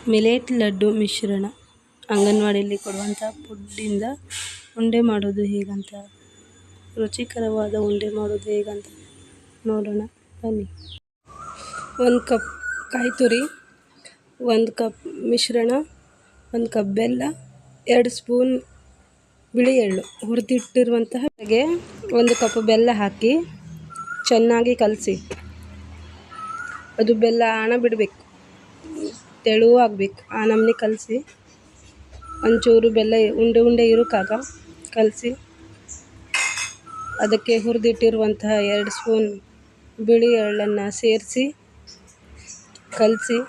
Millet laddu ಮಿಶ್ರಣ. ಅಂಗನವಾಡಿಯಲ್ಲಿ ಕೊಡುವಂಥ ಫುಡ್ಡಿಂದ ಉಂಡೆ ಮಾಡೋದು ಹೇಗಂತ, ರುಚಿಕರವಾದ ಉಂಡೆ ಮಾಡೋದು ಹೇಗಂತ ನೋಡೋಣ ಬನ್ನಿ. 1 ಕಪ್ ಕಾಯಿ ತುರಿ, 1 ಕಪ್ ಮಿಶ್ರಣ, 1 ಕಪ್ ಬೆಲ್ಲ, 2 ಸ್ಪೂನ್ ಬಿಳಿ ಎಳ್ಳು, ಹುರಿದಿಟ್ಟಿರುವಂತಹ 1 ಕಪ್ ಬೆಲ್ಲ ಹಾಕಿ ಚೆನ್ನಾಗಿ ಕಲಸಿ. ಅದು ಬೆಲ್ಲ ಹಣ ಬಿಡಬೇಕು, ತೆಳುವಾಗಬೇಕು, ಆ ನಮ್ನಿ ಕಲಸಿ. ಒಂಚೂರು ಬೆಲ್ಲ ಉಂಡೆ ಇರೋಕ್ಕಾಗ ಕಲಸಿ. ಅದಕ್ಕೆ ಹುರಿದಿಟ್ಟಿರುವಂತಹ 2 ಸ್ಪೂನ್ ಬಿಳಿ ಎಳ್ಳನ್ನು ಸೇರಿಸಿ ಕಲಸಿ.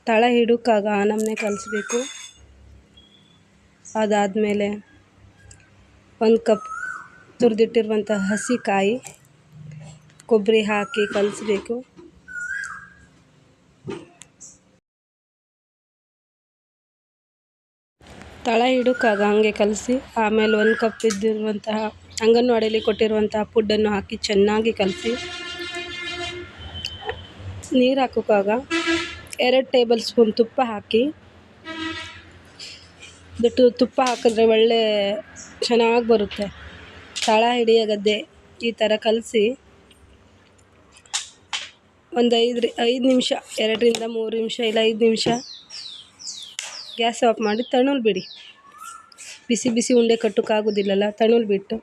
ತಳ ಹಿಡೋಕ್ಕಾಗ ಆ ನಮ್ನೆ ಕಲಿಸ್ಬೇಕು. ಅದಾದಮೇಲೆ 1 ಕಪ್ ತುರಿದಿಟ್ಟಿರುವಂಥ ಹಸಿ ಕಾಯಿ, ಕೊಬ್ಬರಿ ಹಾಕಿ ಕಲಿಸ್ಬೇಕು. ತಳ ಹಿಡೋಕ್ಕಾಗ ಹಂಗೆ ಕಲಸಿ. ಆಮೇಲೆ 1 ಕಪ್ ಇದ್ದಿರುವಂತಹ ಅಂಗನವಾಡಿಯಲ್ಲಿ ಕೊಟ್ಟಿರುವಂತಹ ಫುಡ್ಡನ್ನು ಹಾಕಿ ಚೆನ್ನಾಗಿ ಕಲಸಿ. ನೀರು ಹಾಕೋಕ್ಕಾಗ 2 ಟೇಬಲ್ ಸ್ಪೂನ್ ತುಪ್ಪ ಹಾಕಿ. ತುಪ್ಪ ಹಾಕಿದ್ರೆ ಒಳ್ಳೆ ಚೆನ್ನಾಗಿ ಬರುತ್ತೆ. ತಳ ಹಿಡಿಯಗದ್ದೆ ಈ ಥರ ಕಲಸಿ ಒಂದು 5 ನಿಮಿಷ, 2ರಿಂದ 3 ನಿಮಿಷ ಇಲ್ಲ 5 ನಿಮಿಷ ಗ್ಯಾಸ್ ಆಫ್ ಮಾಡಿ ತಣ್ಣಲು ಬಿಡಿ. ಬಿಸಿ ಬಿಸಿ ಉಂಡೆ ಕಟ್ಟೋಕ್ಕಾಗೋದಿಲ್ಲಲ್ಲ, ತಣ್ಣಲು ಬಿಟ್ಟು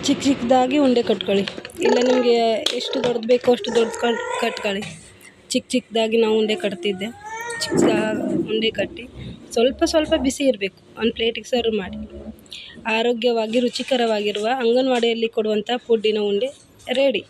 ಚಿಕ್ಕದಾಗಿ ಉಂಡೆ ಕಟ್ಕೊಳ್ಳಿ. ಇಲ್ಲ ನಿಮಗೆ ಎಷ್ಟು ದೊಡ್ಡದು ಬೇಕೋ ಅಷ್ಟು ದೊಡ್ಡ ಕಟ್ಕೊಳ್ಳಿ. ಚಿಕ್ಕದಾಗಿ ನಾವು ಉಂಡೆ ಕಟ್ತಿದ್ದೆ. ಉಂಡೆ ಕಟ್ಟಿ ಸ್ವಲ್ಪ ಬಿಸಿ ಇರಬೇಕು. ಒಂದು ಪ್ಲೇಟಿಗೆ ಸರ್ವ್ ಮಾಡಿ. ಆರೋಗ್ಯವಾಗಿ ರುಚಿಕರವಾಗಿರುವ ಅಂಗನವಾಡಿಯಲ್ಲಿ ಕೊಡುವಂಥ ಫುಡ್ಡಿನ ಉಂಡೆ ರೆಡಿ.